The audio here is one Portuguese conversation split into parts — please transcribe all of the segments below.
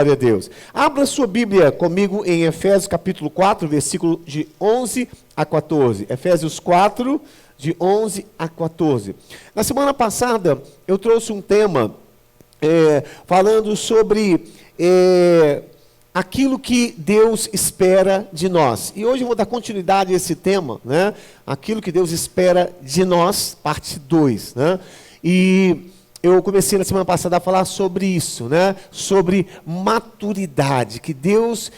Glória a Deus. Abra sua Bíblia comigo em Efésios capítulo 4, versículo de 11 a 14. Efésios 4, de 11 a 14. Na semana passada, eu trouxe um tema falando sobre aquilo que Deus espera de nós. E hoje eu vou dar continuidade a esse tema, né? Aquilo que Deus espera de nós, parte 2, né? E eu comecei na semana passada a falar sobre isso, né? Sobre maturidade, que Deus,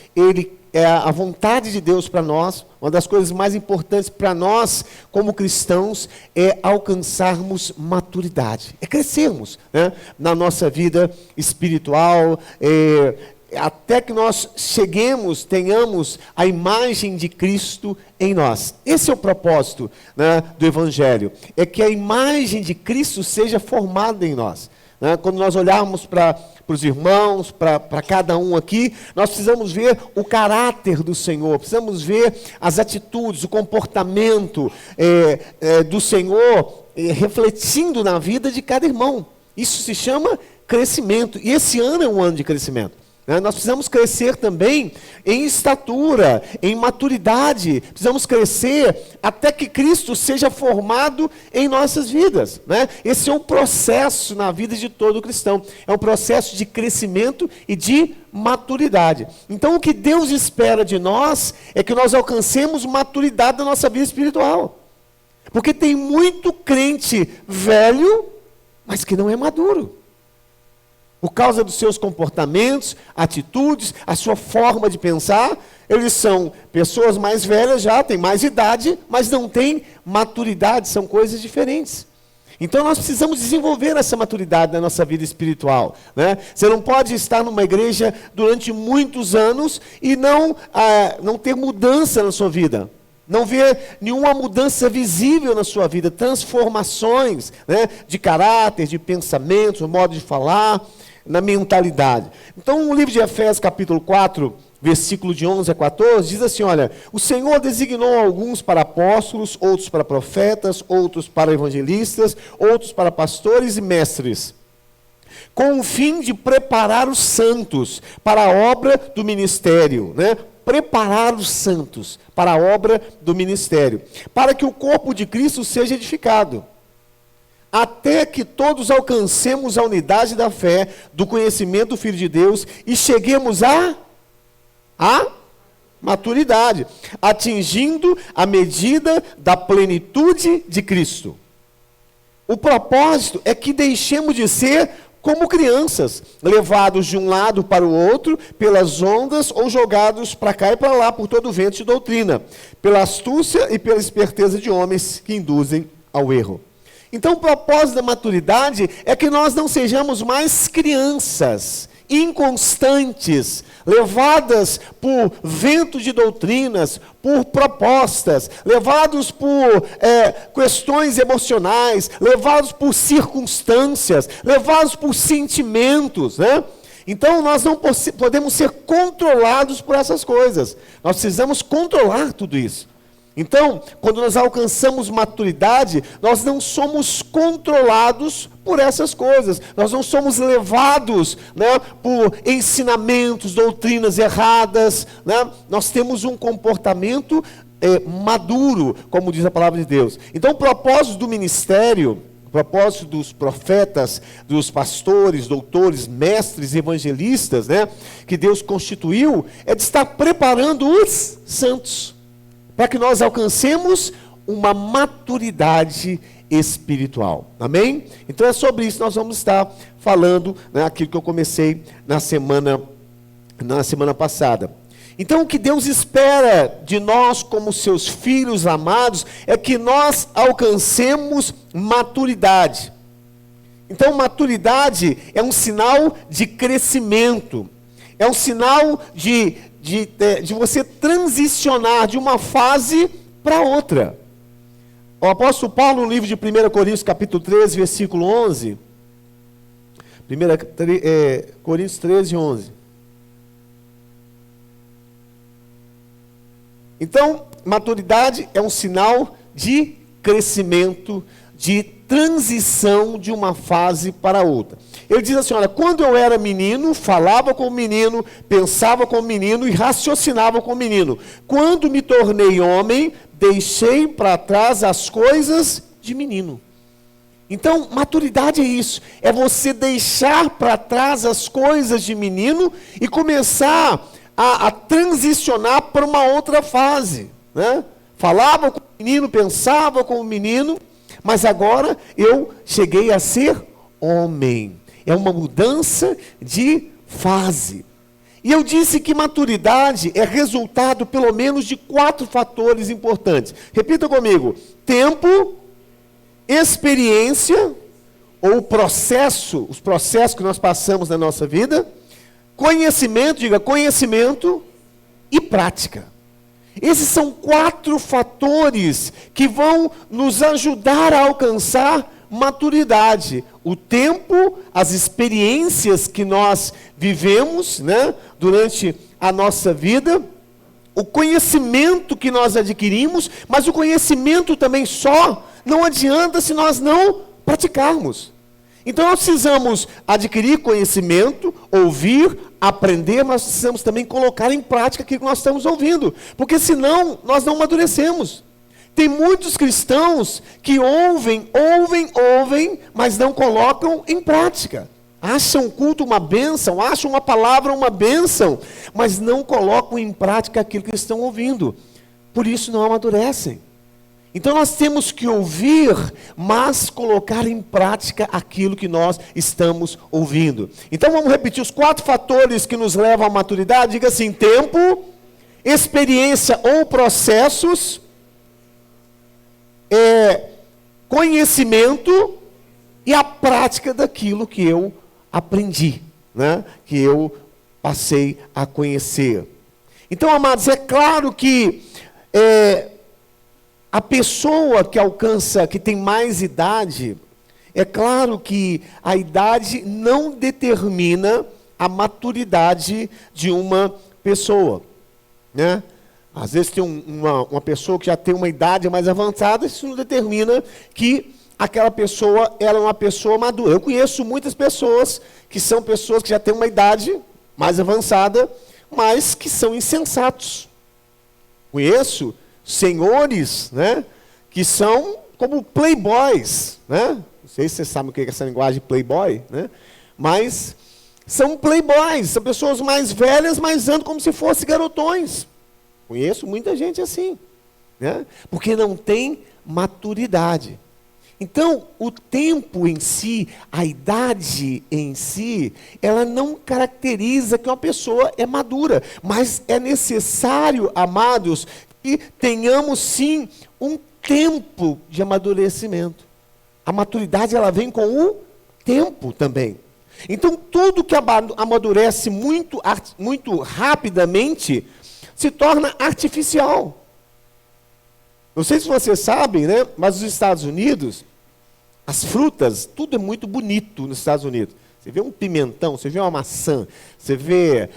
a vontade de Deus para nós, uma das coisas mais importantes para nós, como cristãos, é alcançarmos maturidade, é crescermos, né? Na nossa vida espiritual, até que nós tenhamos a imagem de Cristo em nós. Esse é o propósito, né, do Evangelho, é que a imagem de Cristo seja formada em nós. Né? Quando nós olharmos para os irmãos, para cada um aqui, nós precisamos ver o caráter do Senhor, precisamos ver as atitudes, o comportamento do Senhor refletindo na vida de cada irmão. Isso se chama crescimento, e esse ano é um ano de crescimento. Nós precisamos crescer também em estatura, em maturidade, precisamos crescer até que Cristo seja formado em nossas vidas, né? Esse é um processo na vida de todo cristão, é um processo de crescimento e de maturidade. Então o que Deus espera de nós é que nós alcancemos maturidade na nossa vida espiritual, porque tem muito crente velho, mas que não é maduro. Por causa dos seus comportamentos, atitudes, a sua forma de pensar, eles são pessoas mais velhas já, têm mais idade, mas não têm maturidade, são coisas diferentes. Então nós precisamos desenvolver essa maturidade na nossa vida espiritual, né? Você não pode estar numa igreja durante muitos anos e não ter mudança na sua vida. Não ver nenhuma mudança visível na sua vida, transformações, né, de caráter, de pensamentos, no modo de falar, na mentalidade. Então, no livro de Efésios, capítulo 4, versículo de 11 a 14, diz assim, olha, o Senhor designou alguns para apóstolos, outros para profetas, outros para evangelistas, outros para pastores e mestres, com o fim de preparar os santos para a obra do ministério, né? Preparar os santos para a obra do ministério, para que o corpo de Cristo seja edificado, até que todos alcancemos a unidade da fé, do conhecimento do Filho de Deus, e cheguemos à maturidade, atingindo a medida da plenitude de Cristo. O propósito é que deixemos de ser como crianças, levados de um lado para o outro, pelas ondas, ou jogados para cá e para lá, por todo o vento de doutrina, pela astúcia e pela esperteza de homens que induzem ao erro. Então o propósito da maturidade é que nós não sejamos mais crianças, inconstantes, levadas por vento de doutrinas, por propostas, levados por questões emocionais, levados por circunstâncias, levados por sentimentos, né? Então nós não podemos ser controlados por essas coisas, nós precisamos controlar tudo isso. Então, quando nós alcançamos maturidade, nós não somos controlados por essas coisas, nós não somos levados, né, por ensinamentos, doutrinas erradas, né? Nós temos um comportamento maduro, como diz a palavra de Deus. Então, o propósito do ministério, o propósito dos profetas, dos pastores, doutores, mestres, evangelistas, né, que Deus constituiu, é de estar preparando os santos, para que nós alcancemos uma maturidade espiritual. Amém? Então é sobre isso que nós vamos estar falando, né, aquilo que eu comecei na semana passada. Então o que Deus espera de nós como seus filhos amados é que nós alcancemos maturidade. Então maturidade é um sinal de crescimento, é um sinal de você transicionar de uma fase para outra. O apóstolo Paulo, no livro de 1 Coríntios, capítulo 13, versículo 11, 1 Coríntios 13, 11. Então, maturidade é um sinal de crescimento, de transição de uma fase para outra. Ele diz assim, olha, quando eu era menino, falava como menino, pensava como menino e raciocinava como menino. Quando me tornei homem, deixei para trás as coisas de menino. Então, maturidade é isso, é você deixar para trás as coisas de menino e começar a transicionar para uma outra fase, né? Falava como menino, pensava como menino, mas agora eu cheguei a ser homem. É uma mudança de fase. E eu disse que maturidade é resultado pelo menos de 4 fatores importantes. Repita comigo: tempo, experiência, ou processo, os processos que nós passamos na nossa vida, conhecimento, diga conhecimento, e prática. Esses são 4 fatores que vão nos ajudar a alcançar maturidade. O tempo, as experiências que nós vivemos, né, durante a nossa vida, o conhecimento que nós adquirimos, mas o conhecimento também só não adianta se nós não praticarmos. Então nós precisamos adquirir conhecimento, ouvir, aprender, mas precisamos também colocar em prática aquilo que nós estamos ouvindo, porque senão nós não amadurecemos. Tem muitos cristãos que ouvem, mas não colocam em prática. Acham o culto uma bênção, acham uma palavra uma bênção, mas não colocam em prática aquilo que estão ouvindo. Por isso não amadurecem. Então nós temos que ouvir, mas colocar em prática aquilo que nós estamos ouvindo. Então vamos repetir os 4 fatores que nos levam à maturidade. Diga assim: tempo, experiência ou processos, conhecimento e a prática daquilo que eu aprendi, né? Que eu passei a conhecer. Então, amados, é claro que a pessoa que alcança, que tem mais idade, é claro que a idade não determina a maturidade de uma pessoa, né? Às vezes tem uma pessoa que já tem uma idade mais avançada, isso não determina que aquela pessoa ela é uma pessoa madura. Eu conheço muitas pessoas que são pessoas que já têm uma idade mais avançada, mas que são insensatos. Conheço senhores, né, que são como playboys, né? Não sei se vocês sabem o que é essa linguagem playboy, né? Mas são playboys, são pessoas mais velhas, mas andam como se fossem garotões. Conheço muita gente assim, né? Porque não tem maturidade. Então, o tempo em si, a idade em si, ela não caracteriza que uma pessoa é madura, mas é necessário, amados, que tenhamos sim um tempo de amadurecimento. A maturidade ela vem com o tempo também. Então, tudo que amadurece muito rapidamente se torna artificial. Não sei se vocês sabem, né? Mas nos Estados Unidos, as frutas, tudo é muito bonito nos Estados Unidos. Você vê um pimentão, você vê uma maçã, você vê,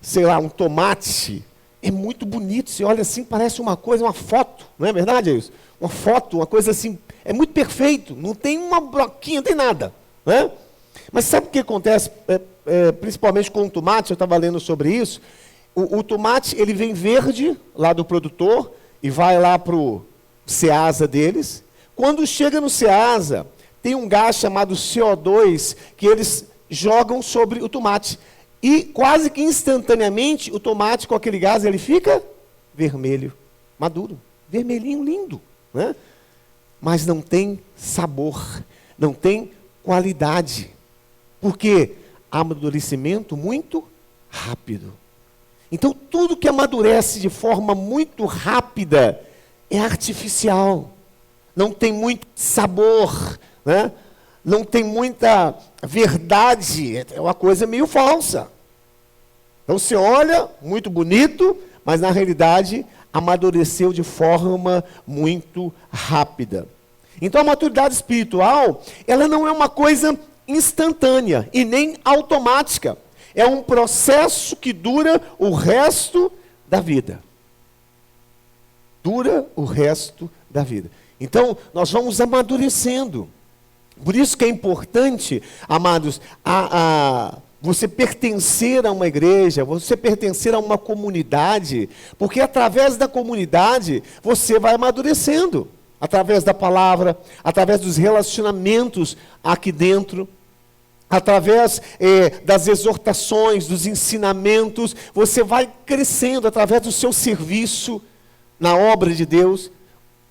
sei lá, um tomate, é muito bonito. Você olha assim, parece uma coisa, uma foto, não é verdade, isso? Uma foto, uma coisa assim, é muito perfeito, não tem uma broquinha, não tem nada, né? Mas sabe o que acontece, principalmente com o tomate, eu estava lendo sobre isso. O tomate, ele vem verde lá do produtor e vai lá para o Ceasa deles. Quando chega no Ceasa, tem um gás chamado CO2 que eles jogam sobre o tomate. E quase que instantaneamente o tomate com aquele gás ele fica vermelho, maduro, vermelhinho, lindo, né? Mas não tem sabor, não tem qualidade. Por quê? Amadurecimento muito rápido. Então, tudo que amadurece de forma muito rápida é artificial. Não tem muito sabor, né? Não tem muita verdade. É uma coisa meio falsa. Então, você olha, muito bonito, mas na realidade amadureceu de forma muito rápida. Então, a maturidade espiritual, ela não é uma coisa instantânea e nem automática. É um processo que dura o resto da vida. Dura o resto da vida. Então, nós vamos amadurecendo. Por isso que é importante, amados, você pertencer a uma igreja, você pertencer a uma comunidade, porque através da comunidade você vai amadurecendo, através da palavra, através dos relacionamentos aqui dentro, através das exortações, dos ensinamentos, você vai crescendo através do seu serviço na obra de Deus.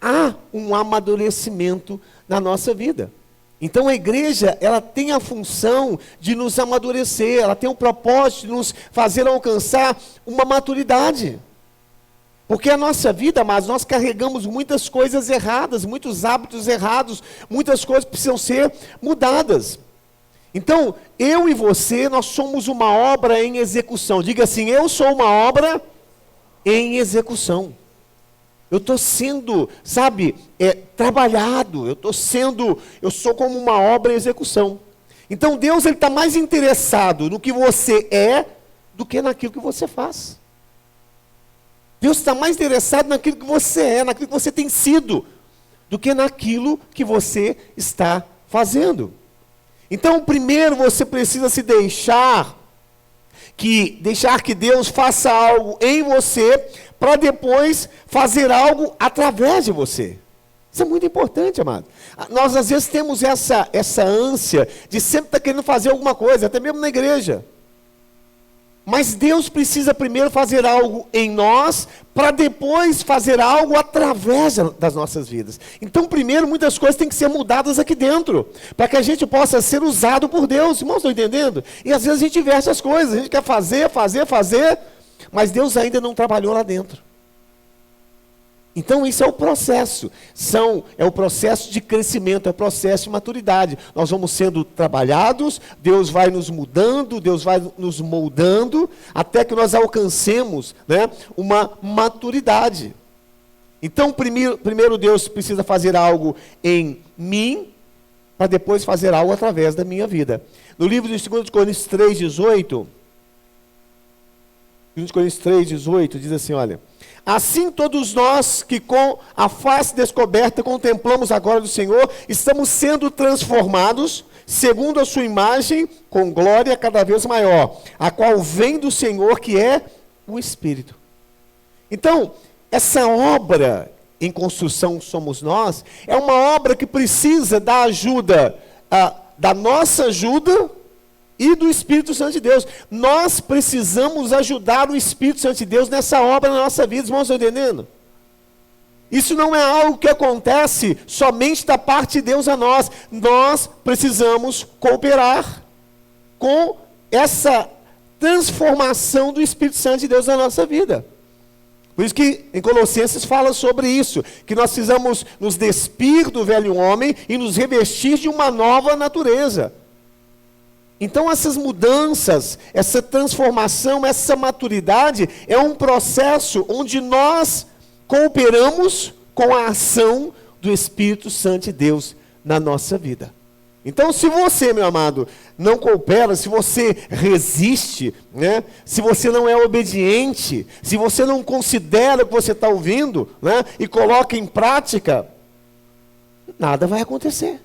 Há um amadurecimento na nossa vida. Então a igreja, ela tem a função de nos amadurecer, ela tem o propósito de nos fazer alcançar uma maturidade. Porque a nossa vida, mas nós carregamos muitas coisas erradas, muitos hábitos errados, muitas coisas precisam ser mudadas. Então, eu e você, nós somos uma obra em execução. Diga assim, eu sou uma obra em execução. Eu estou sendo, trabalhado, eu sou como uma obra em execução. Então Deus está mais interessado no que você é do que naquilo que você faz. Deus está mais interessado naquilo que você é, naquilo que você tem sido, do que naquilo que você está fazendo. Então primeiro você precisa se deixar que Deus faça algo em você, para depois fazer algo através de você. Isso é muito importante, amado. Nós às vezes temos essa ânsia de sempre estar querendo fazer alguma coisa, até mesmo na igreja. Mas Deus precisa primeiro fazer algo em nós, para depois fazer algo através das nossas vidas. Então primeiro muitas coisas têm que ser mudadas aqui dentro, para que a gente possa ser usado por Deus. Irmãos, estão entendendo? E às vezes a gente inverte as coisas, a gente quer fazer, mas Deus ainda não trabalhou lá dentro. Então isso é o processo, é o processo de crescimento, é o processo de maturidade. Nós vamos sendo trabalhados, Deus vai nos mudando, Deus vai nos moldando, até que nós alcancemos, uma maturidade. Então primeiro Deus precisa fazer algo em mim, para depois fazer algo através da minha vida. No livro de 2 Coríntios 3,18, 2 Coríntios 3,18 diz assim, olha: assim todos nós que com a face descoberta contemplamos a glória do Senhor, estamos sendo transformados, segundo a sua imagem, com glória cada vez maior, a qual vem do Senhor, que é o Espírito. Então, essa obra em construção somos nós, é uma obra que precisa da ajuda, da nossa ajuda, e do Espírito Santo de Deus. Nós precisamos ajudar o Espírito Santo de Deus nessa obra na nossa vida, irmãos, estão entendendo? Isso não é algo que acontece somente da parte de Deus a nós. Nós precisamos cooperar com essa transformação do Espírito Santo de Deus na nossa vida. Por isso que em Colossenses fala sobre isso, que nós precisamos nos despir do velho homem e nos revestir de uma nova natureza. Então essas mudanças, essa transformação, essa maturidade é um processo onde nós cooperamos com a ação do Espírito Santo de Deus na nossa vida. Então se você, meu amado, não coopera, se você resiste, se você não é obediente, se você não considera o que você está ouvindo, e coloca em prática, nada vai acontecer.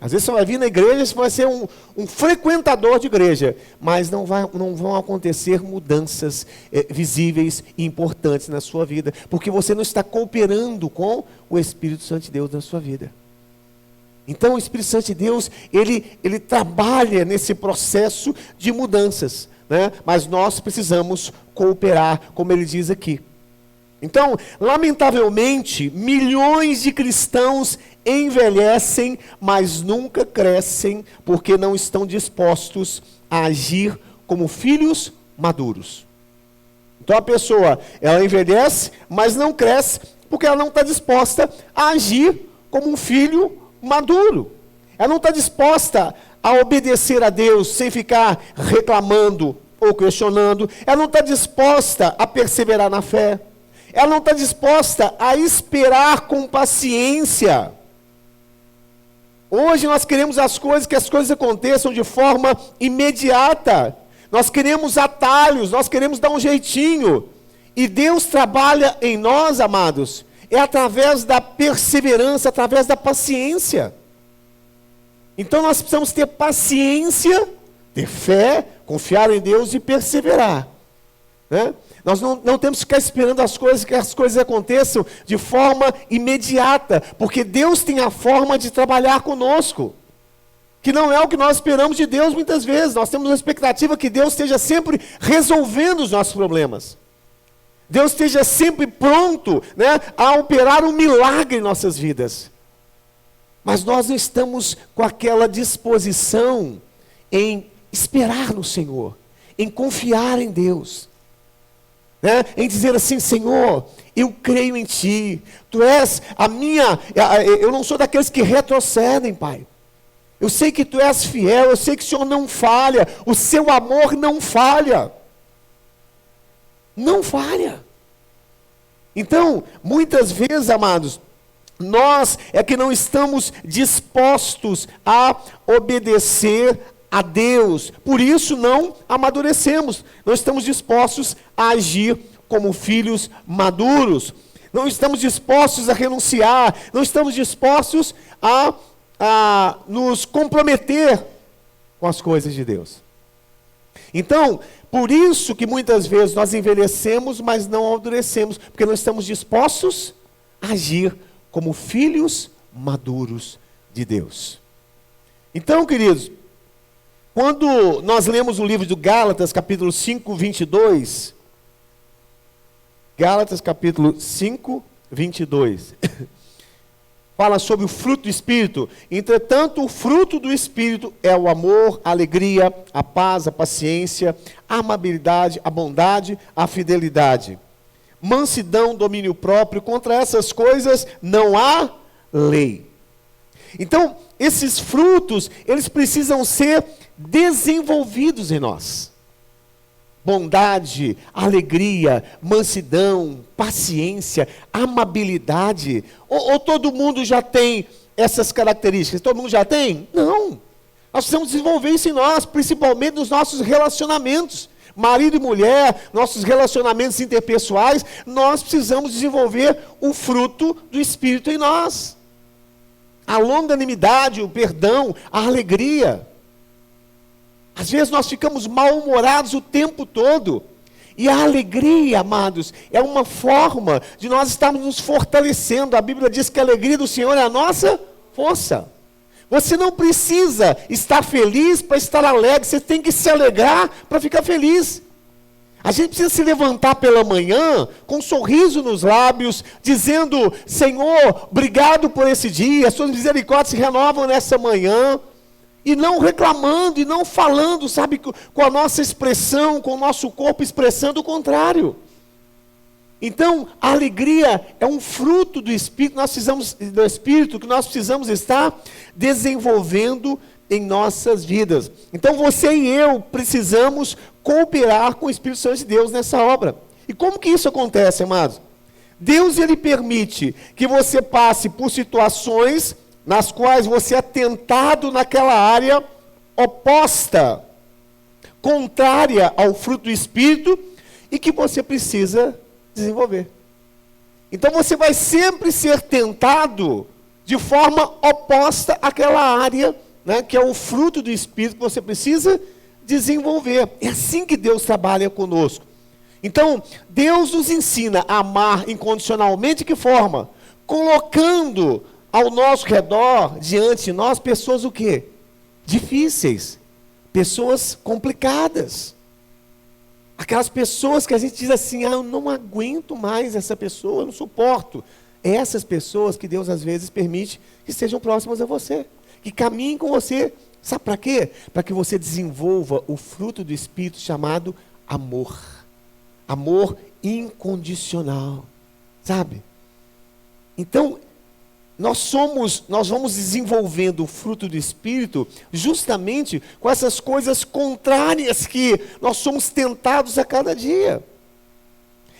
Às vezes você vai vir na igreja, você vai ser um frequentador de igreja, mas não vão acontecer mudanças visíveis e importantes na sua vida, porque você não está cooperando com o Espírito Santo de Deus na sua vida. Então o Espírito Santo de Deus, ele trabalha nesse processo de mudanças, mas nós precisamos cooperar, como ele diz aqui. Então, lamentavelmente, milhões de cristãos envelhecem, mas nunca crescem, porque não estão dispostos a agir como filhos maduros. Então a pessoa, ela envelhece, mas não cresce, porque ela não está disposta a agir como um filho maduro. Ela não está disposta a obedecer a Deus sem ficar reclamando ou questionando. Ela não está disposta a perseverar na fé. Ela não está disposta a esperar com paciência. Hoje nós queremos que as coisas aconteçam de forma imediata. Nós queremos atalhos, nós queremos dar um jeitinho. E Deus trabalha em nós, amados, é através da perseverança, através da paciência. Então nós precisamos ter paciência, ter fé, confiar em Deus e perseverar, né? Nós não temos que ficar esperando que as coisas aconteçam de forma imediata, porque Deus tem a forma de trabalhar conosco, que não é o que nós esperamos de Deus muitas vezes. Nós temos uma expectativa que Deus esteja sempre resolvendo os nossos problemas. Deus esteja sempre pronto, né, a operar um milagre em nossas vidas. Mas nós não estamos com aquela disposição em esperar no Senhor, em confiar em Deus, né? Em dizer assim: Senhor, eu creio em Ti, Tu és eu não sou daqueles que retrocedem, Pai. Eu sei que Tu és fiel, eu sei que o Senhor não falha, o Seu amor não falha. Não falha. Então, muitas vezes, amados, nós é que não estamos dispostos a obedecer a Deus, por isso não amadurecemos, não estamos dispostos a agir como filhos maduros, não estamos dispostos a renunciar, não estamos dispostos a nos comprometer com as coisas de Deus. Então, por isso que muitas vezes nós envelhecemos, mas não amadurecemos, porque não estamos dispostos a agir como filhos maduros de Deus. Então, queridos, quando nós lemos o livro de Gálatas, capítulo 5, 22, Gálatas, capítulo 5, 22, fala sobre o fruto do Espírito. Entretanto, o fruto do Espírito é o amor, a alegria, a paz, a paciência, a amabilidade, a bondade, a fidelidade, mansidão, domínio próprio. Contra essas coisas não há lei. Então, esses frutos, eles precisam ser desenvolvidos em nós. Bondade, alegria, mansidão, paciência, amabilidade. Ou todo mundo já tem essas características? Todo mundo já tem? Não. Nós precisamos desenvolver isso em nós, principalmente nos nossos relacionamentos. Marido e mulher, nossos relacionamentos interpessoais, nós precisamos desenvolver o fruto do Espírito em nós. A longanimidade, o perdão, a alegria. Às vezes nós ficamos mal-humorados o tempo todo. E a alegria, amados, é uma forma de nós estarmos nos fortalecendo. A Bíblia diz que a alegria do Senhor é a nossa força. Você não precisa estar feliz para estar alegre. Você tem que se alegrar para ficar feliz. A gente precisa se levantar pela manhã com um sorriso nos lábios, dizendo: Senhor, obrigado por esse dia. As suas misericórdias se renovam nessa manhã. E não reclamando, e não falando, sabe, com a nossa expressão, com o nosso corpo expressando o contrário. Então, a alegria é um fruto do Espírito, que nós precisamos estar desenvolvendo em nossas vidas. Então, você e eu precisamos cooperar com o Espírito Santo de Deus nessa obra. E como que isso acontece, amados? Deus, ele permite que você passe por situações nas quais você é tentado naquela área oposta, contrária ao fruto do Espírito, e que você precisa desenvolver. Então você vai sempre ser tentado de forma oposta àquela área, né, que é o fruto do Espírito que você precisa desenvolver. É assim que Deus trabalha conosco. Então, Deus nos ensina a amar incondicionalmente. De que forma? Colocando ao nosso redor, diante de nós, pessoas o quê? Difíceis, pessoas complicadas. Aquelas pessoas que a gente diz assim: eu não aguento mais essa pessoa, eu não suporto. Essas pessoas que Deus às vezes permite que estejam próximas a você, que caminhem com você. Sabe para quê? Para que você desenvolva o fruto do Espírito chamado amor. Amor incondicional, sabe? Então, nós vamos desenvolvendo o fruto do Espírito justamente com essas coisas contrárias que nós somos tentados a cada dia.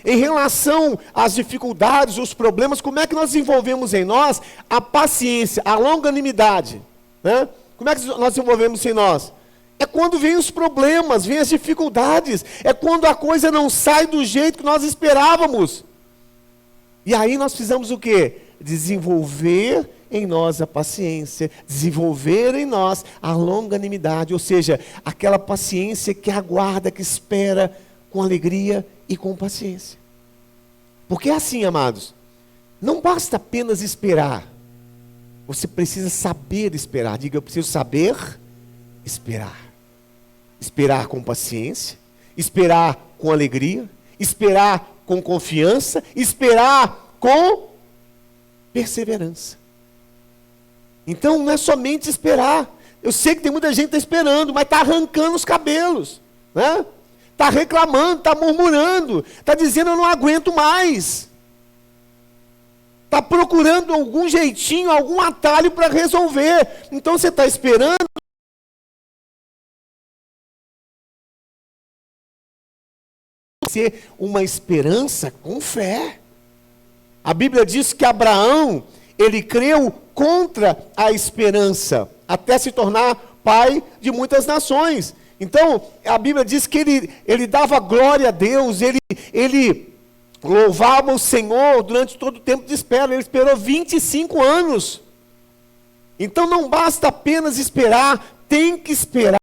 Em relação às dificuldades, os problemas, como é que nós desenvolvemos em nós a paciência, a longanimidade, né? Como é que nós desenvolvemos em nós? É quando vêm os problemas, vêm as dificuldades, é quando a coisa não sai do jeito que nós esperávamos. E aí nós precisamos o quê? Desenvolver em nós a paciência, desenvolver em nós a longanimidade, ou seja, aquela paciência que aguarda, que espera com alegria e com paciência. Porque é assim, amados, não basta apenas esperar, você precisa saber esperar. Diga, eu preciso saber esperar. Esperar com paciência, esperar com alegria, esperar com confiança, esperar com perseverança. Então não é somente esperar. Eu sei que tem muita gente que está esperando, mas está arrancando os cabelos, né? Está reclamando, está murmurando, está dizendo eu não aguento mais. Está procurando algum jeitinho, algum atalho para resolver. Então você está esperando ser uma esperança com fé. A Bíblia diz que Abraão, ele creu contra a esperança, até se tornar pai de muitas nações. Então, a Bíblia diz que ele dava glória a Deus, ele louvava o Senhor durante todo o tempo de espera. Ele esperou 25 anos. Então, não basta apenas esperar, tem que esperar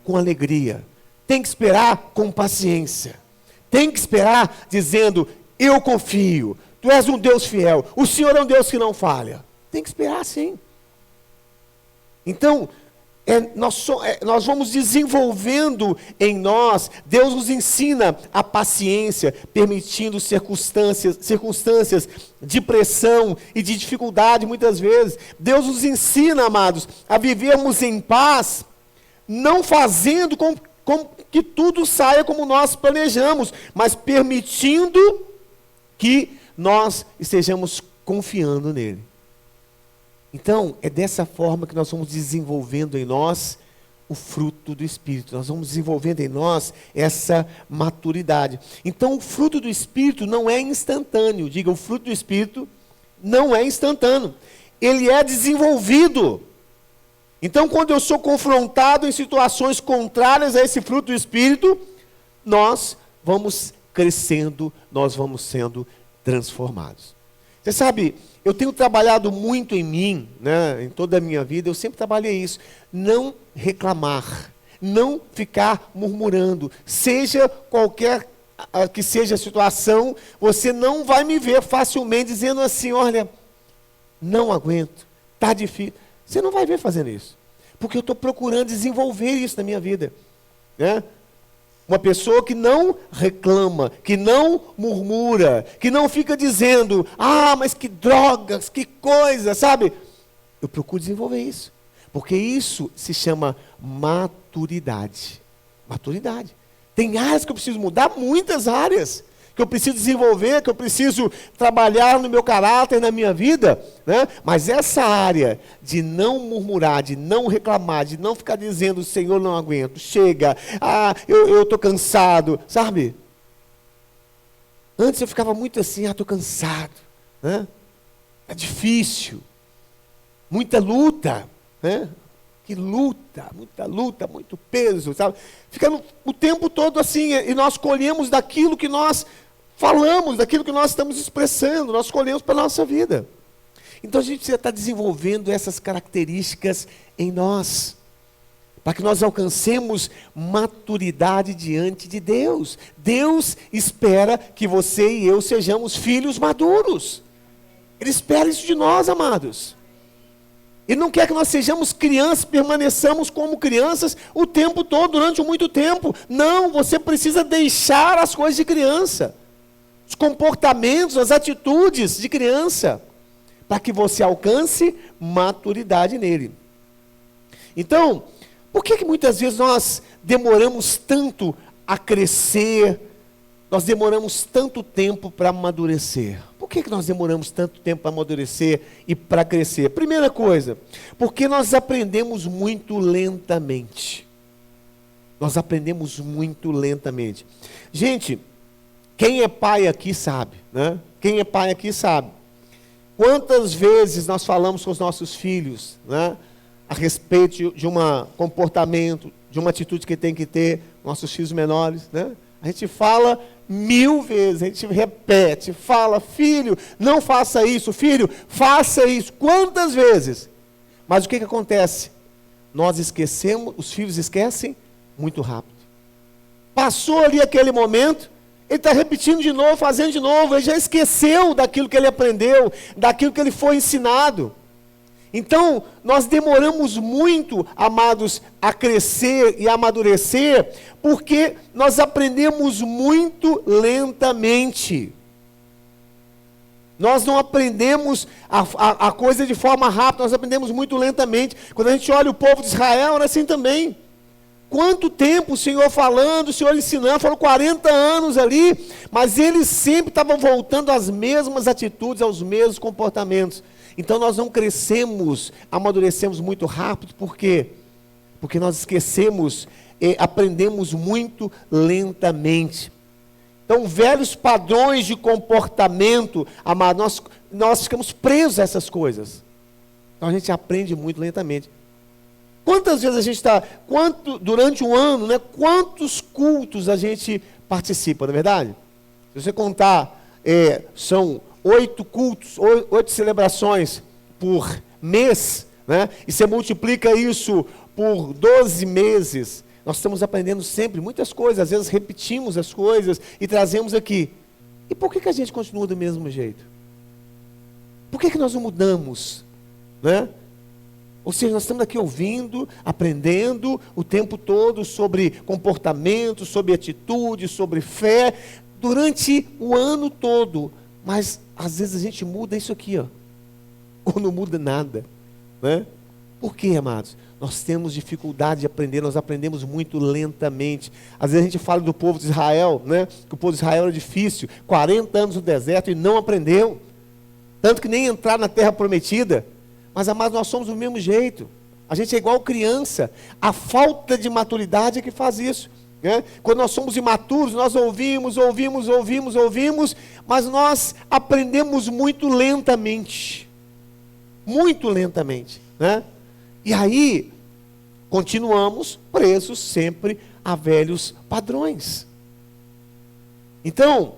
com alegria, tem que esperar com paciência, tem que esperar dizendo, eu confio, tu és um Deus fiel, o Senhor é um Deus que não falha. Tem que esperar sim. Então, nós vamos desenvolvendo em nós, Deus nos ensina a paciência, permitindo circunstâncias de pressão e de dificuldade muitas vezes. Deus nos ensina, amados, a vivermos em paz, não fazendo com que tudo saia como nós planejamos, mas permitindo que nós estejamos confiando nele. Então, é dessa forma que nós vamos desenvolvendo em nós o fruto do Espírito. Nós vamos desenvolvendo em nós essa maturidade. Então, o fruto do Espírito não é instantâneo. Diga, o fruto do Espírito não é instantâneo. Ele é desenvolvido. Então, quando eu sou confrontado em situações contrárias a esse fruto do Espírito, nós vamos crescendo, nós vamos sendo transformados. Você sabe, eu tenho trabalhado muito em mim, né, em toda a minha vida, eu sempre trabalhei isso. Não reclamar, não ficar murmurando. Seja qualquer que seja a situação, você não vai me ver facilmente dizendo assim, olha, não aguento, está difícil. Você não vai ver fazendo isso. Porque eu estou procurando desenvolver isso na minha vida. Né? Uma pessoa que não reclama, que não murmura, que não fica dizendo, mas que drogas, que coisa, sabe? Eu procuro desenvolver isso. Porque isso se chama maturidade. Maturidade. Tem áreas que eu preciso mudar, muitas áreas que eu preciso desenvolver, que eu preciso trabalhar no meu caráter, na minha vida, né? Mas essa área de não murmurar, de não reclamar, de não ficar dizendo, Senhor, não aguento, chega, eu estou cansado, sabe? Antes eu ficava muito assim, estou cansado, né? É difícil, muita luta, né? Que luta, muita luta, muito peso, sabe? Fica o tempo todo assim, e nós colhemos daquilo que nós falamos, daquilo que nós estamos expressando, nós colhemos para a nossa vida. Então a gente precisa estar desenvolvendo essas características em nós, para que nós alcancemos maturidade diante de Deus. Deus espera que você e eu sejamos filhos maduros. Ele espera isso de nós, amados. Ele não quer que nós sejamos crianças, permaneçamos como crianças o tempo todo, durante muito tempo. Não, você precisa deixar as coisas de criança. Os comportamentos, as atitudes de criança. Para que você alcance maturidade nele. Então, por que muitas vezes nós demoramos tanto a crescer? Nós demoramos tanto tempo para amadurecer? Por que nós demoramos tanto tempo para amadurecer e para crescer? Primeira coisa, porque nós aprendemos muito lentamente. Nós aprendemos muito lentamente. Gente, quem é pai aqui sabe, né? Quem é pai aqui sabe. Quantas vezes nós falamos com os nossos filhos, né? A respeito de um comportamento, de uma atitude que tem que ter, nossos filhos menores, né? A gente fala 1000 vezes, a gente repete, fala, filho, não faça isso, filho, faça isso. Quantas vezes? Mas o que acontece? Nós esquecemos, os filhos esquecem muito rápido. Passou ali aquele momento, ele está repetindo de novo, fazendo de novo, ele já esqueceu daquilo que ele aprendeu, daquilo que ele foi ensinado. Então, nós demoramos muito, amados, a crescer e a amadurecer, porque nós aprendemos muito lentamente. Nós não aprendemos a coisa de forma rápida, nós aprendemos muito lentamente. Quando a gente olha o povo de Israel, era assim também. Quanto tempo o Senhor falando, o Senhor ensinando, foram 40 anos ali, mas eles sempre estavam voltando às mesmas atitudes, aos mesmos comportamentos. Então nós não crescemos, amadurecemos muito rápido, por quê? Porque nós esquecemos, aprendemos muito lentamente. Então, velhos padrões de comportamento, amado, nós ficamos presos a essas coisas. Então a gente aprende muito lentamente. Quantas vezes a gente está, durante um ano, né, quantos cultos a gente participa, não é verdade? Se você contar, são 8 cultos, 8 celebrações por mês, né, e você multiplica isso por 12 meses, nós estamos aprendendo sempre muitas coisas, às vezes repetimos as coisas e trazemos aqui. E por que a gente continua do mesmo jeito? Por que nós não mudamos? Né? Ou seja, nós estamos aqui ouvindo, aprendendo o tempo todo sobre comportamento, sobre atitude, sobre fé, durante o ano todo. Mas às vezes a gente muda isso aqui, ó, ou não muda nada. Né? Por quê, amados? Nós temos dificuldade de aprender, nós aprendemos muito lentamente. Às vezes a gente fala do povo de Israel, né? Que o povo de Israel era difícil, 40 anos no deserto e não aprendeu. Tanto que nem entrar na terra prometida. Mas, amados, nós somos do mesmo jeito. A gente é igual criança. A falta de maturidade é que faz isso. Né? Quando nós somos imaturos, nós ouvimos, mas nós aprendemos muito lentamente. Muito lentamente. Né? E aí, continuamos presos sempre a velhos padrões. Então,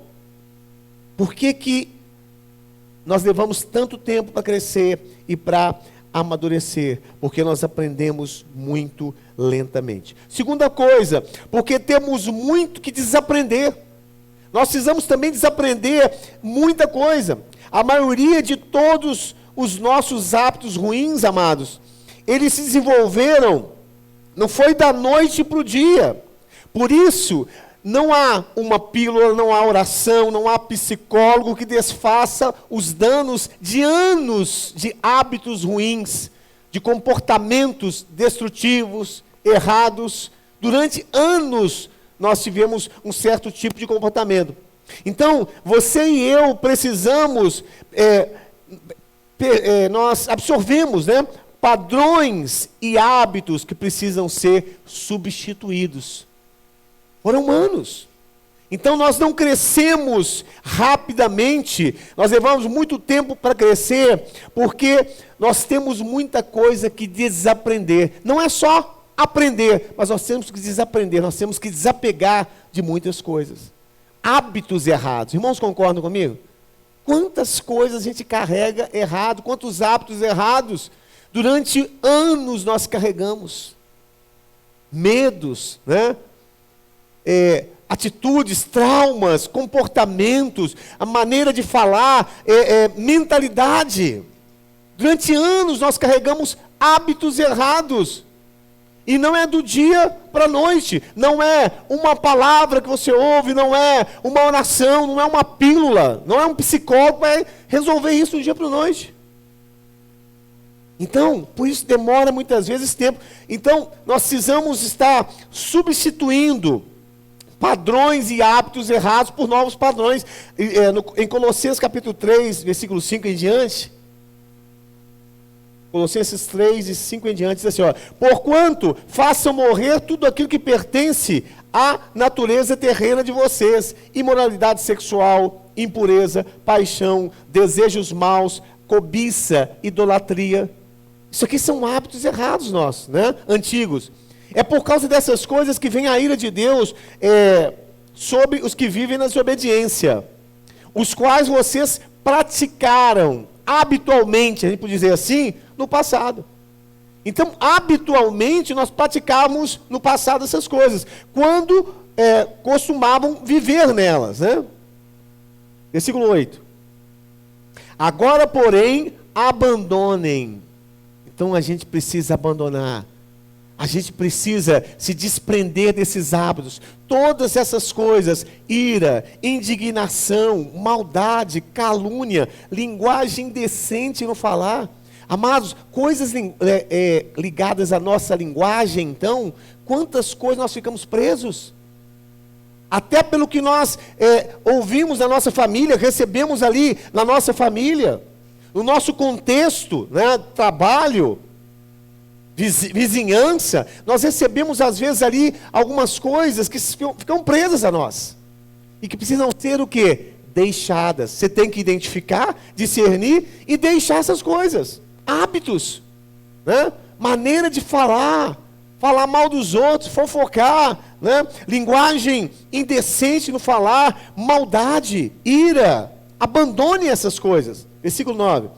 por que nós levamos tanto tempo para crescer e para amadurecer? Porque nós aprendemos muito lentamente. Segunda coisa, porque temos muito que desaprender. Nós precisamos também desaprender muita coisa. A maioria de todos os nossos hábitos ruins, amados, eles se desenvolveram, não foi da noite para o dia. Por isso, não há uma pílula, não há oração, não há psicólogo que desfaça os danos de anos de hábitos ruins, de comportamentos destrutivos, errados. Durante anos nós tivemos um certo tipo de comportamento. Então, você e eu precisamos, nós absorvemos, né, padrões e hábitos que precisam ser substituídos. Foram anos. Então nós não crescemos rapidamente, nós levamos muito tempo para crescer, porque nós temos muita coisa que desaprender. Não é só aprender, mas nós temos que desaprender, nós temos que desapegar de muitas coisas. Hábitos errados. Irmãos, concordam comigo? Quantas coisas a gente carrega errado, quantos hábitos errados durante anos nós carregamos. Medos, né? Atitudes, traumas, comportamentos, a maneira de falar, mentalidade. Durante anos nós carregamos hábitos errados. E não é do dia para a noite. Não é uma palavra que você ouve, não é uma oração, não é uma pílula, não é um psicólogo que vai resolver isso do dia para a noite. Então, por isso demora muitas vezes tempo. Então, nós precisamos estar substituindo padrões e hábitos errados por novos padrões. Em Colossenses capítulo 3, versículo 5 em diante, Colossenses 3 e 5 em diante, diz assim, ó: porquanto façam morrer tudo aquilo que pertence à natureza terrena de vocês: imoralidade sexual, impureza, paixão, desejos maus, cobiça, idolatria. Isso aqui são hábitos errados nossos, né? Antigos. É por causa dessas coisas que vem a ira de Deus sobre os que vivem na desobediência, os quais vocês praticaram habitualmente, a gente pode dizer assim, no passado. Então, habitualmente, nós praticávamos no passado essas coisas, quando costumavam viver nelas, né? Versículo 8. Agora, porém, abandonem. Então, a gente precisa abandonar. A gente precisa se desprender desses hábitos. Todas essas coisas, ira, indignação, maldade, calúnia, linguagem indecente no falar. Amados, coisas ligadas à nossa linguagem, então, quantas coisas nós ficamos presos? Até pelo que nós ouvimos na nossa família, recebemos ali na nossa família, no nosso contexto, né, trabalho, vizinhança, nós recebemos às vezes ali algumas coisas que ficam presas a nós. E que precisam ser o quê? Deixadas. Você tem que identificar, discernir e deixar essas coisas. Hábitos, né? Maneira de falar mal dos outros, fofocar, né? Linguagem indecente no falar, maldade, ira. Abandone essas coisas. Versículo 9.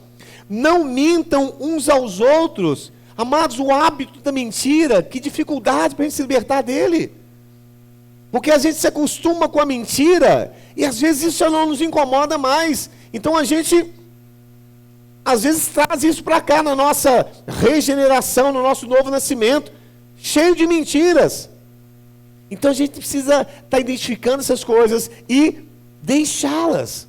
Não mintam uns aos outros. Amados, o hábito da mentira, que dificuldade para a gente se libertar dele. Porque a gente se acostuma com a mentira e às vezes isso já não nos incomoda mais. Então a gente, às vezes, traz isso para cá na nossa regeneração, no nosso novo nascimento, cheio de mentiras. Então a gente precisa estar identificando essas coisas e deixá-las.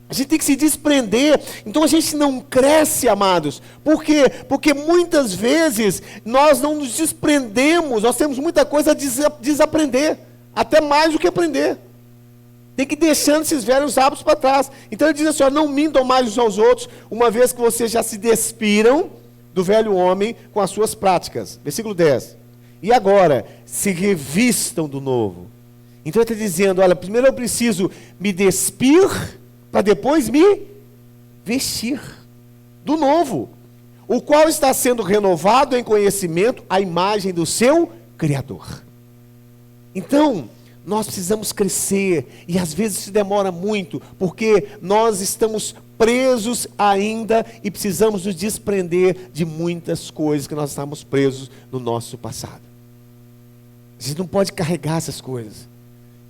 A gente tem que se desprender. Então a gente não cresce, amados. Por quê? Porque muitas vezes nós não nos desprendemos. Nós temos muita coisa a desaprender. Até mais do que aprender. Tem que ir deixando esses velhos hábitos para trás. Então ele diz assim, ó, não mintam mais uns aos outros, uma vez que vocês já se despiram do velho homem com as suas práticas. Versículo 10. E agora, se revistam do novo. Então ele está dizendo, olha, primeiro eu preciso me despir para depois me vestir do novo, o qual está sendo renovado em conhecimento à imagem do seu Criador. Então, nós precisamos crescer, e às vezes isso demora muito, porque nós estamos presos ainda e precisamos nos desprender de muitas coisas que nós estamos presos no nosso passado. A gente não pode carregar essas coisas.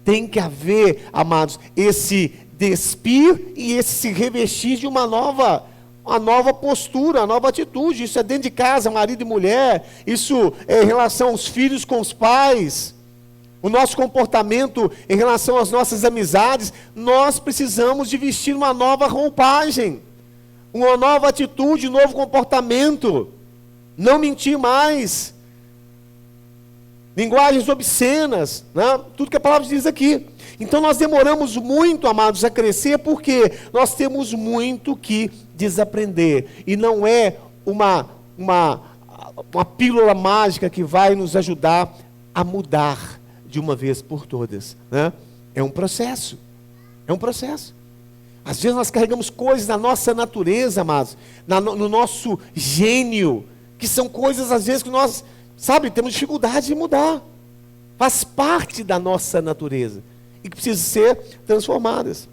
Tem que haver, amados, esse despir e esse se revestir de uma nova postura, uma nova atitude. Isso é dentro de casa, marido e mulher. Isso é em relação aos filhos com os pais. O nosso comportamento em relação às nossas amizades. Nós precisamos de vestir uma nova roupagem, uma nova atitude, um novo comportamento. Não mentir mais. Linguagens obscenas, né? Tudo que a palavra diz aqui. Então nós demoramos muito, amados, a crescer, porque nós temos muito que desaprender. E não é uma pílula mágica que vai nos ajudar a mudar de uma vez por todas, né? É um processo. É um processo. Às vezes nós carregamos coisas da nossa natureza, amados, no nosso gênio, que são coisas, às vezes, que nós, temos dificuldade de mudar. Faz parte da nossa natureza. E que precisam ser transformadas.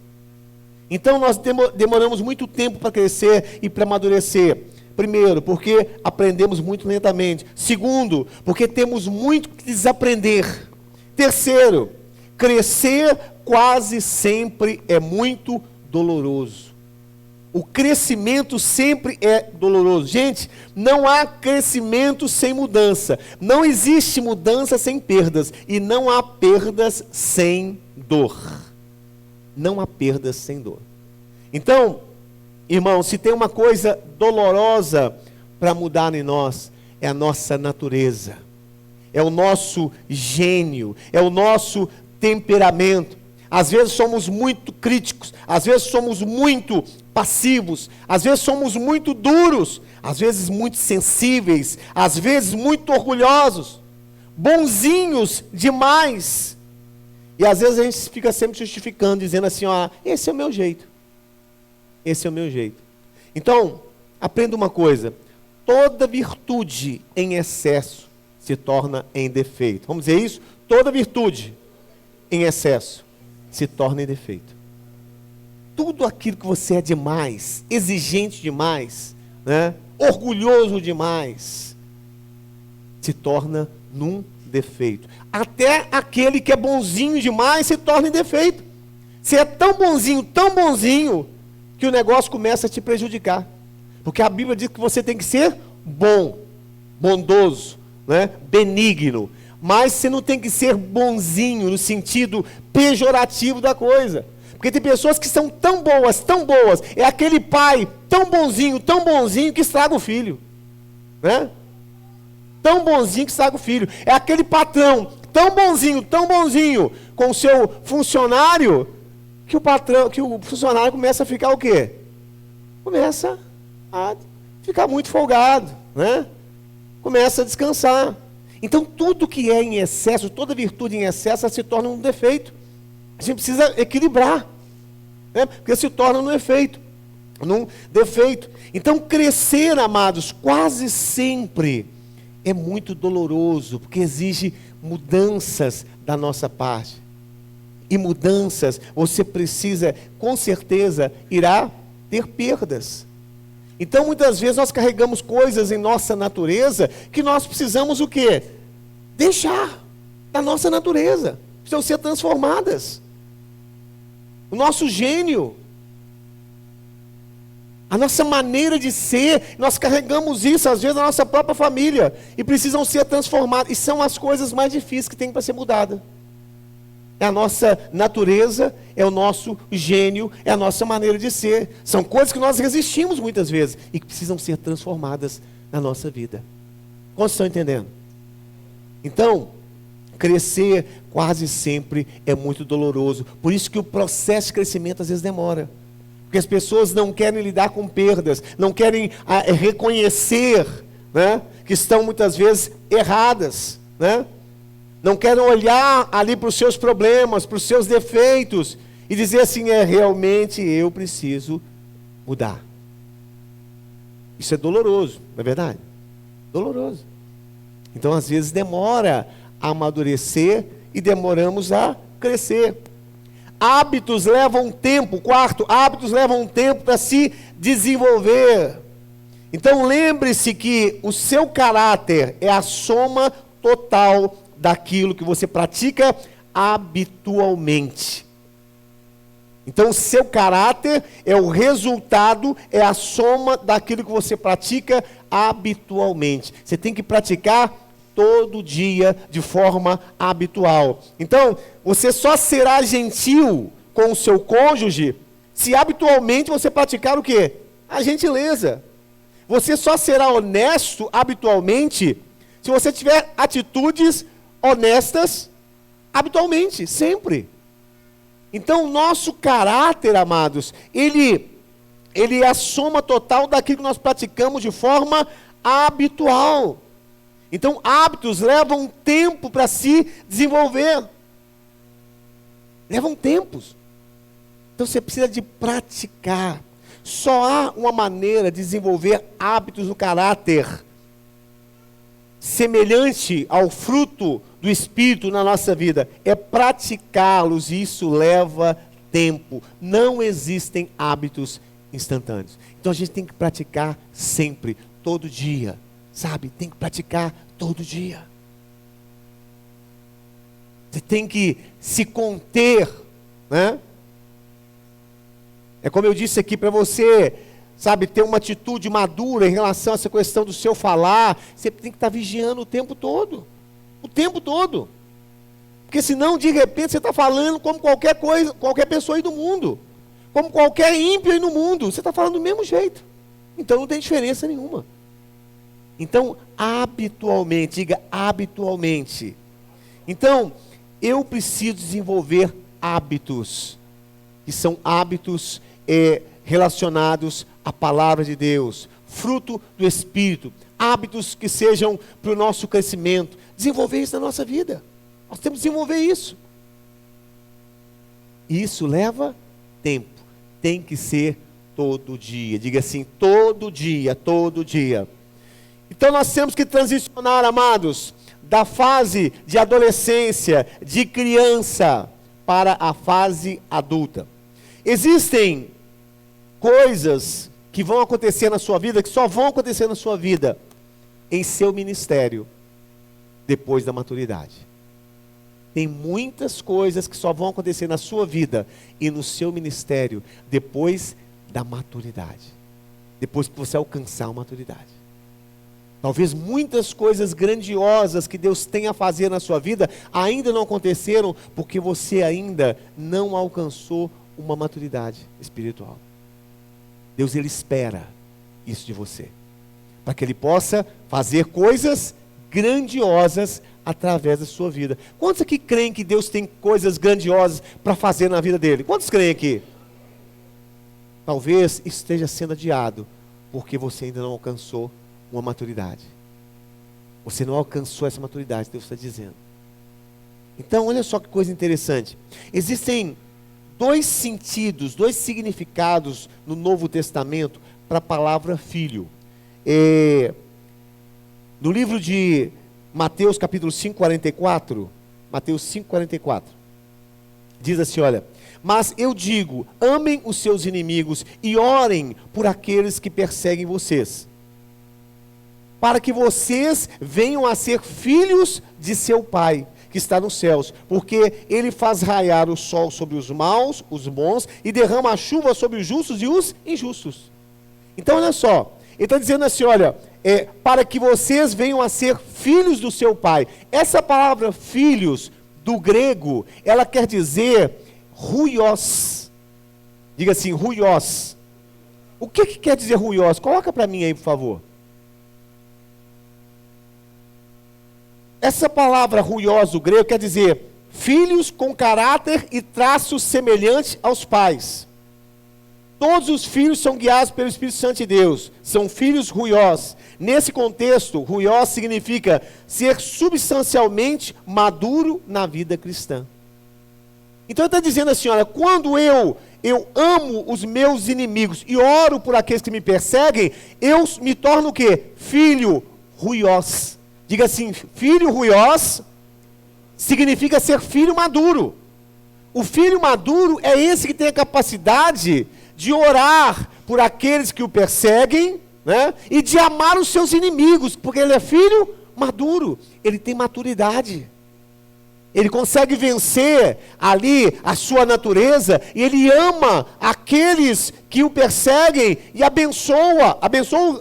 Então nós demoramos muito tempo para crescer e para amadurecer. Primeiro, porque aprendemos muito lentamente. Segundo, porque temos muito que desaprender. Terceiro, crescer quase sempre é muito doloroso. O crescimento sempre é doloroso. Gente, não há crescimento sem mudança. Não existe mudança sem perdas. E não há perdas sem dor. Não há perdas sem dor. Então, irmão, se tem uma coisa dolorosa para mudar em nós, é a nossa natureza. É o nosso gênio. É o nosso temperamento. Às vezes somos muito críticos, às vezes somos muito passivos, às vezes somos muito duros, às vezes muito sensíveis, às vezes muito orgulhosos, bonzinhos demais. E às vezes a gente fica sempre justificando, dizendo assim, ó, esse é o meu jeito. Esse é o meu jeito. Então, aprenda uma coisa, toda virtude em excesso se torna em defeito. Vamos dizer isso? Toda virtude em excesso se torna em defeito. Tudo aquilo que você é demais, exigente demais, né? Orgulhoso demais, se torna num defeito. Até aquele que é bonzinho demais se torna em defeito. Você é tão bonzinho, que o negócio começa a te prejudicar. Porque a Bíblia diz que você tem que ser bom, bondoso, né? Benigno. Mas você não tem que ser bonzinho no sentido pejorativo da coisa. Porque tem pessoas que são tão boas, é aquele pai tão bonzinho, que estraga o filho. Né? Tão bonzinho que estraga o filho. É aquele patrão tão bonzinho com o seu funcionário, que o funcionário começa a ficar o quê? Começa a ficar muito folgado, né? Começa a descansar. Então tudo que é em excesso, toda virtude em excesso, se torna um defeito. A gente precisa equilibrar, né? Porque se torna num defeito. Então crescer, amados, quase sempre é muito doloroso, porque exige mudanças da nossa parte. E mudanças, você precisa, com certeza, irá ter perdas. Então, muitas vezes, nós carregamos coisas em nossa natureza que nós precisamos o quê? Deixar da nossa natureza. Precisam ser transformadas. O nosso gênio, a nossa maneira de ser, nós carregamos isso, às vezes, na nossa própria família, e precisam ser transformadas. E são as coisas mais difíceis que tem para ser mudada. É a nossa natureza, é o nosso gênio, é a nossa maneira de ser. São coisas que nós resistimos muitas vezes e que precisam ser transformadas na nossa vida. Quantos estão entendendo? Então, crescer quase sempre é muito doloroso. Por isso que o processo de crescimento às vezes demora. Porque as pessoas não querem lidar com perdas, não querem reconhecer, né, que estão muitas vezes erradas, né? Não querem olhar ali para os seus problemas, para os seus defeitos e dizer assim, realmente eu preciso mudar. Isso é doloroso, não é verdade? Doloroso. Então, às vezes, demora a amadurecer e demoramos a crescer. Hábitos levam tempo. Quarto, hábitos levam tempo para se desenvolver. Então, lembre-se que o seu caráter é a soma total daquilo que você pratica habitualmente. Então, o seu caráter é o resultado, é a soma daquilo que você pratica habitualmente. Você tem que praticar todo dia de forma habitual. Então, você só será gentil com o seu cônjuge se habitualmente você praticar o quê? A gentileza. Você só será honesto habitualmente se você tiver atitudes honestas habitualmente, sempre. Então, o nosso caráter, amados, ele é a soma total daquilo que nós praticamos de forma habitual. Então, hábitos levam tempo para se desenvolver. Levam tempos. Então, você precisa de praticar. Só há uma maneira de desenvolver hábitos no caráter semelhante ao fruto do Espírito na nossa vida, é praticá-los, e isso leva tempo. Não existem hábitos instantâneos. Então a gente tem que praticar sempre, todo dia, sabe? Tem que praticar todo dia. Você tem que se conter, né? É como eu disse aqui para você, sabe, ter uma atitude madura em relação a essa questão do seu falar. Você tem que estar vigiando o tempo todo. O tempo todo. Porque senão, de repente, você está falando como qualquer coisa, qualquer pessoa aí do mundo. Como qualquer ímpio aí no mundo. Você está falando do mesmo jeito. Então não tem diferença nenhuma. Então, habitualmente, diga habitualmente. Então, eu preciso desenvolver hábitos. Que são hábitos relacionados à palavra de Deus, fruto do Espírito, hábitos que sejam para o nosso crescimento, desenvolver isso na nossa vida, nós temos que desenvolver isso, e isso leva tempo, tem que ser todo dia, diga assim, todo dia, então nós temos que transicionar, amados, da fase de adolescência, de criança, para a fase adulta. Existem coisas que vão acontecer na sua vida, que só vão acontecer na sua vida, em seu ministério, depois da maturidade. Tem muitas coisas que só vão acontecer na sua vida e no seu ministério, depois da maturidade. Depois que você alcançar a maturidade. Talvez muitas coisas grandiosas que Deus tem a fazer na sua vida ainda não aconteceram porque você ainda não alcançou uma maturidade espiritual. Deus, Ele espera isso de você, para que Ele possa fazer coisas grandiosas através da sua vida. Quantos aqui creem que Deus tem coisas grandiosas para fazer na vida dele? Quantos creem aqui? Talvez esteja sendo adiado porque você ainda não alcançou uma maturidade. Você não alcançou essa maturidade, Deus está dizendo. Então, olha só que coisa interessante. Existem dois sentidos, dois significados no Novo Testamento para a palavra filho. No livro de Mateus capítulo 5:44, Mateus 5:44, diz assim, olha: mas eu digo, amem os seus inimigos e orem por aqueles que perseguem vocês, para que vocês venham a ser filhos de seu Pai, que está nos céus, porque Ele faz raiar o sol sobre os maus, os bons, e derrama a chuva sobre os justos e os injustos. Então olha só, Ele está dizendo assim, olha, para que vocês venham a ser filhos do seu Pai. Essa palavra filhos, do grego, ela quer dizer ruios. Diga assim, ruios. O que quer dizer ruios? Coloca para mim aí, por favor. Essa palavra ruios do grego quer dizer filhos com caráter e traços semelhantes aos pais. Todos os filhos são guiados pelo Espírito Santo de Deus. São filhos ruios. Nesse contexto, ruios significa ser substancialmente maduro na vida cristã. Então ele está dizendo assim, olha, quando eu amo os meus inimigos e oro por aqueles que me perseguem, eu me torno o quê? Filho ruios. Diga assim, filho ruios significa ser filho maduro. O filho maduro é esse que tem a capacidade de orar por aqueles que o perseguem, né? E de amar os seus inimigos, porque ele é filho maduro, ele tem maturidade. Ele consegue vencer ali a sua natureza e ele ama aqueles que o perseguem e abençoa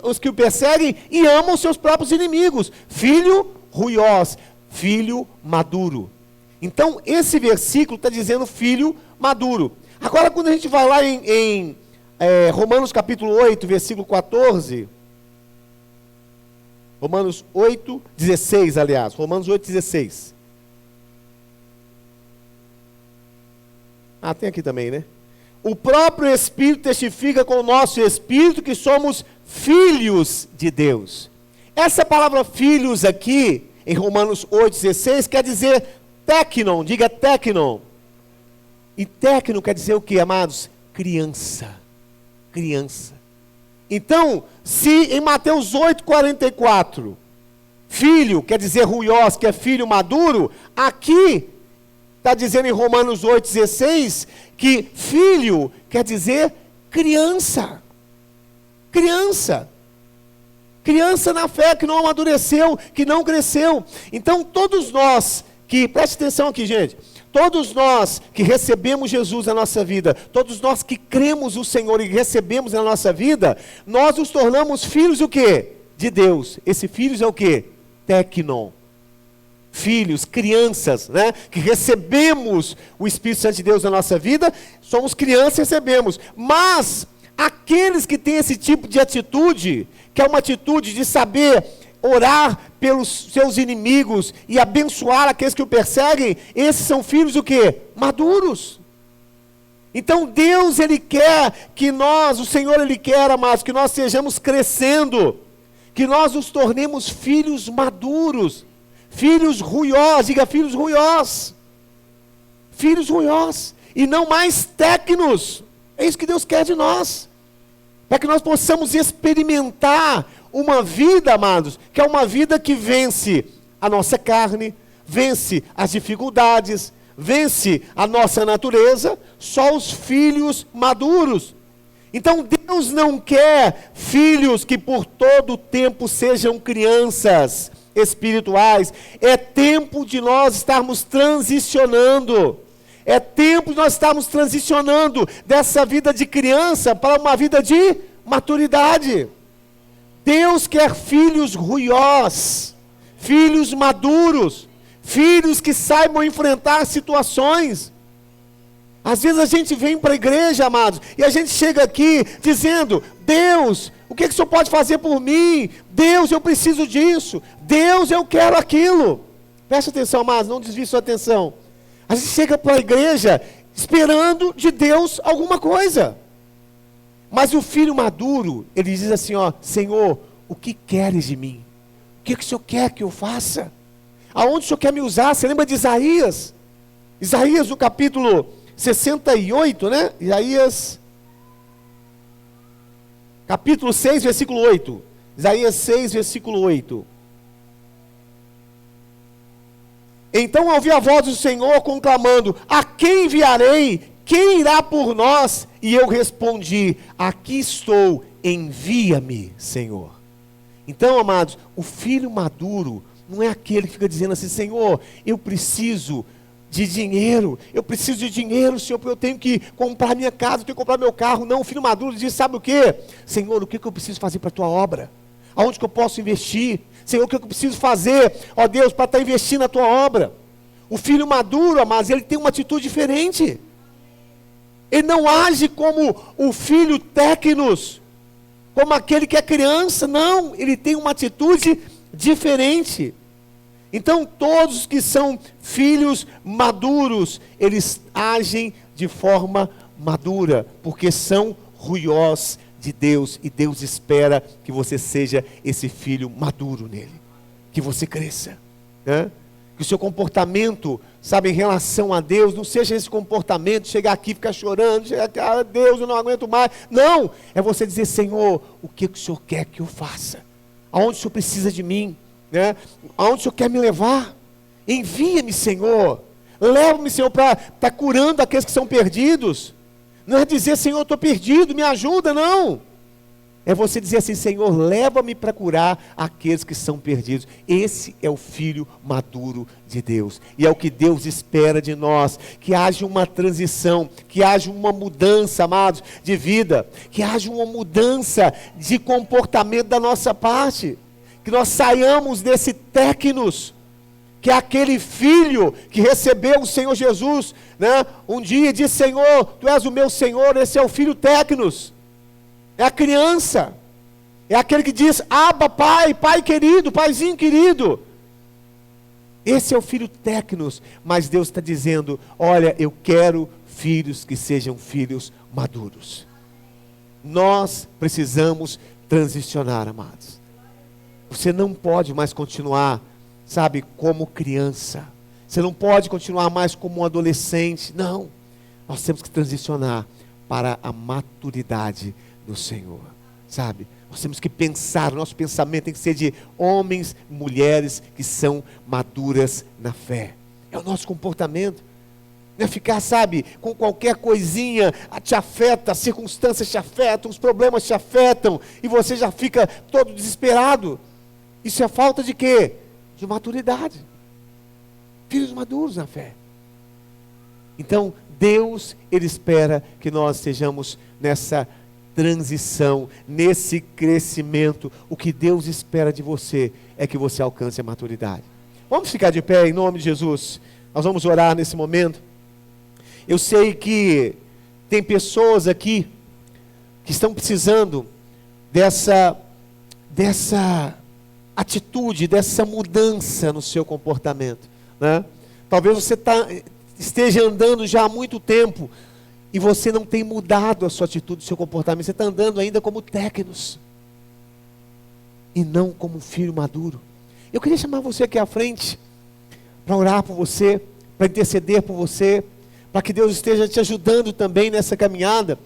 os que o perseguem e ama os seus próprios inimigos. Filho ruios, filho maduro. Então, esse versículo está dizendo filho maduro. Agora, quando a gente vai lá em Romanos capítulo 8, versículo 14... Romanos 8, 16, aliás. Romanos 8, 16. Tem aqui também, né? O próprio Espírito testifica com o nosso Espírito que somos filhos de Deus. Essa palavra filhos aqui, em Romanos 8, 16, quer dizer teknon, diga teknon. E teknon quer dizer o que, amados? Criança. Criança. Então, se em Mateus 8, 44, filho quer dizer ruios, que é filho maduro, aqui está dizendo em Romanos 8, 16, que filho quer dizer criança. Criança. Criança na fé, que não amadureceu, que não cresceu. Então, todos nós que, preste atenção aqui, gente, todos nós que recebemos Jesus na nossa vida, todos nós que cremos o Senhor e recebemos na nossa vida, nós nos tornamos filhos o quê? De Deus. Esse filhos é o quê? Teknon. Filhos, crianças, né? Que recebemos o Espírito Santo de Deus na nossa vida, somos crianças e recebemos. Mas aqueles que têm esse tipo de atitude, que é uma atitude de saber orar pelos seus inimigos e abençoar aqueles que o perseguem, esses são filhos o quê? Maduros. Então Deus, Ele quer que nós, o Senhor, Ele quer, amados, que nós estejamos crescendo, que nós nos tornemos filhos maduros, filhos ruios, diga filhos ruios, filhos ruios, e não mais tecnos. É isso que Deus quer de nós, para que nós possamos experimentar uma vida, amados, que é uma vida que vence a nossa carne, vence as dificuldades, vence a nossa natureza, só os filhos maduros. Então Deus não quer filhos que por todo o tempo sejam crianças espirituais. É tempo de nós estarmos transicionando. É tempo de nós estarmos transicionando dessa vida de criança para uma vida de maturidade. Deus quer filhos ruiós, filhos maduros, filhos que saibam enfrentar situações. Às vezes a gente vem para a igreja, amados, e a gente chega aqui dizendo: Deus, o que o Senhor pode fazer por mim? Deus, eu preciso disso. Deus, eu quero aquilo. Preste atenção, amados, não desvie sua atenção. A gente chega para a igreja esperando de Deus alguma coisa. Mas o filho maduro, ele diz assim, ó: Senhor, o que queres de mim? O que o Senhor quer que eu faça? Aonde o Senhor quer me usar? Você lembra de Isaías? Isaías no capítulo 68, né? Isaías, capítulo 6, versículo 8. Isaías 6, versículo 8. Então ouvi a voz do Senhor conclamando: a quem enviarei? Quem irá por nós? E eu respondi: aqui estou, envia-me, Senhor. Então, amados, o filho maduro não é aquele que fica dizendo assim: Senhor, eu preciso de dinheiro, Senhor, porque eu tenho que comprar minha casa, eu tenho que comprar meu carro. Não, o filho maduro diz: sabe o que? Senhor, o que eu preciso fazer para a tua obra? Aonde que eu posso investir? Senhor, o que eu preciso fazer, ó Deus, para estar investindo na tua obra? O filho maduro, amados, ele tem uma atitude diferente. Ele não age como o filho técnicos, como aquele que é criança. Não, ele tem uma atitude diferente. Então todos que são filhos maduros, eles agem de forma madura, porque são ruiós de Deus, e Deus espera que você seja esse filho maduro nele, que você cresça, né? Que o seu comportamento, sabe, em relação a Deus, não seja esse comportamento, chegar aqui e ficar chorando, chegar aqui: ah, Deus, eu não aguento mais. Não, é você dizer: Senhor, o que o Senhor quer que eu faça? Aonde o Senhor precisa de mim? Né? Aonde o Senhor quer me levar? Envia-me, Senhor. Leva-me, Senhor, para estar curando aqueles que são perdidos. Não é dizer: Senhor, eu estou perdido, me ajuda, não. É você dizer assim: Senhor, leva-me para curar aqueles que são perdidos. Esse é o filho maduro de Deus. E é o que Deus espera de nós. Que haja uma transição, que haja uma mudança, amados, de vida. Que haja uma mudança de comportamento da nossa parte. Que nós saiamos desse técnicos, que é aquele filho que recebeu o Senhor Jesus, né? Um dia disse: Senhor, Tu és o meu Senhor. Esse é o filho técnicos. É a criança, é aquele que diz: Abba, pai, pai querido, paizinho querido. Esse é o filho técnicos, mas Deus está dizendo: olha, eu quero filhos que sejam filhos maduros. Nós precisamos transicionar, amados. Você não pode mais continuar, sabe, como criança. Você não pode continuar mais como um adolescente. Não, nós temos que transicionar para a maturidade do Senhor, sabe? Nós temos que pensar, o nosso pensamento tem que ser de homens, mulheres que são maduras na fé. É o nosso comportamento. Não é ficar, sabe, com qualquer coisinha te afeta, as circunstâncias te afetam, os problemas te afetam, e você já fica todo desesperado. Isso é falta de quê? De maturidade. Filhos maduros na fé. Então, Deus, Ele espera que nós estejamos nessa transição, nesse crescimento. O que Deus espera de você é que você alcance a maturidade. Vamos ficar de pé em nome de Jesus. Nós vamos orar nesse momento. Eu sei que tem pessoas aqui que estão precisando dessa atitude, dessa mudança no seu comportamento, né? Talvez você esteja andando já há muito tempo e você não tem mudado a sua atitude, o seu comportamento. Você está andando ainda como técnicos e não como um filho maduro. Eu queria chamar você aqui à frente para orar por você, para interceder por você, para que Deus esteja te ajudando também nessa caminhada.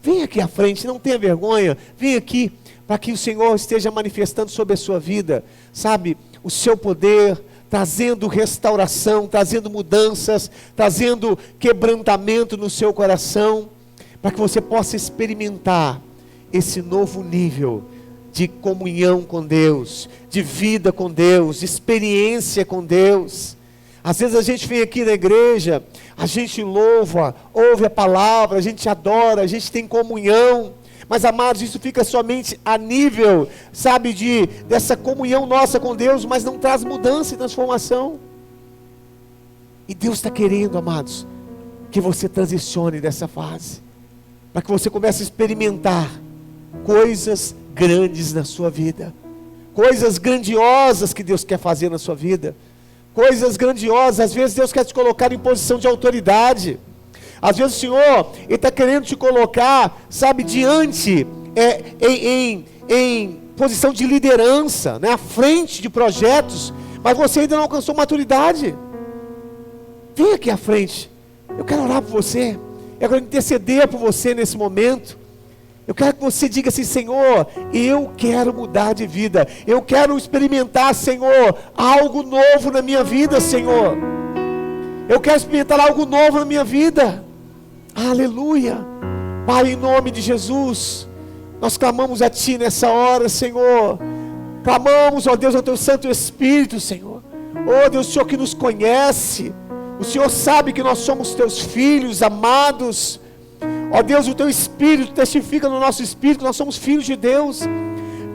Vem aqui à frente, não tenha vergonha. Vem aqui para que o Senhor esteja manifestando sobre a sua vida, sabe, o seu poder, trazendo restauração, trazendo mudanças, trazendo quebrantamento no seu coração, para que você possa experimentar esse novo nível de comunhão com Deus, de vida com Deus, de experiência com Deus. Às vezes a gente vem aqui na igreja, a gente louva, ouve a palavra, a gente adora, a gente tem comunhão, mas amados, isso fica somente a nível, sabe, dessa comunhão nossa com Deus, mas não traz mudança e transformação. E Deus está querendo, amados, que você transicione dessa fase, para que você comece a experimentar coisas grandes na sua vida, coisas grandiosas que Deus quer fazer na sua vida, coisas grandiosas. Às vezes Deus quer te colocar em posição de autoridade, às vezes o Senhor, Ele está querendo te colocar, sabe, diante, em posição de liderança, né, à frente de projetos, mas você ainda não alcançou maturidade. Vem aqui à frente, eu quero orar por você, eu quero interceder por você nesse momento. Eu quero que você diga assim: Senhor, eu quero mudar de vida, eu quero experimentar, Senhor, algo novo na minha vida, Senhor. Eu quero experimentar algo novo na minha vida. Aleluia. Pai, em nome de Jesus, nós clamamos a Ti nessa hora, Senhor. Clamamos, ó Deus, ao Teu Santo Espírito, Senhor. Ó Deus, o Senhor que nos conhece, o Senhor sabe que nós somos Teus filhos amados. Ó Deus, o Teu Espírito testifica no nosso espírito que nós somos filhos de Deus.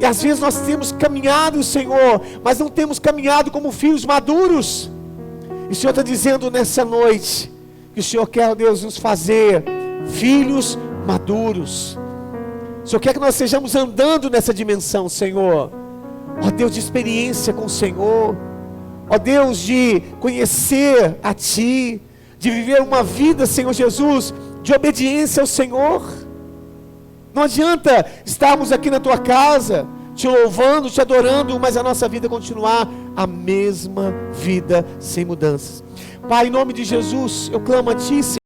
E às vezes nós temos caminhado, Senhor, mas não temos caminhado como filhos maduros. E o Senhor está dizendo nessa noite que o Senhor quer, ó Deus, nos fazer filhos maduros. O Senhor quer que nós estejamos andando nessa dimensão, Senhor. Ó Deus, de experiência com o Senhor. Ó Deus, de conhecer a Ti, de viver uma vida, Senhor Jesus, de obediência ao Senhor. Não adianta estarmos aqui na Tua casa, te louvando, te adorando, mas a nossa vida continuar a mesma vida, sem mudanças. Pai, em nome de Jesus, eu clamo a Ti, Senhor.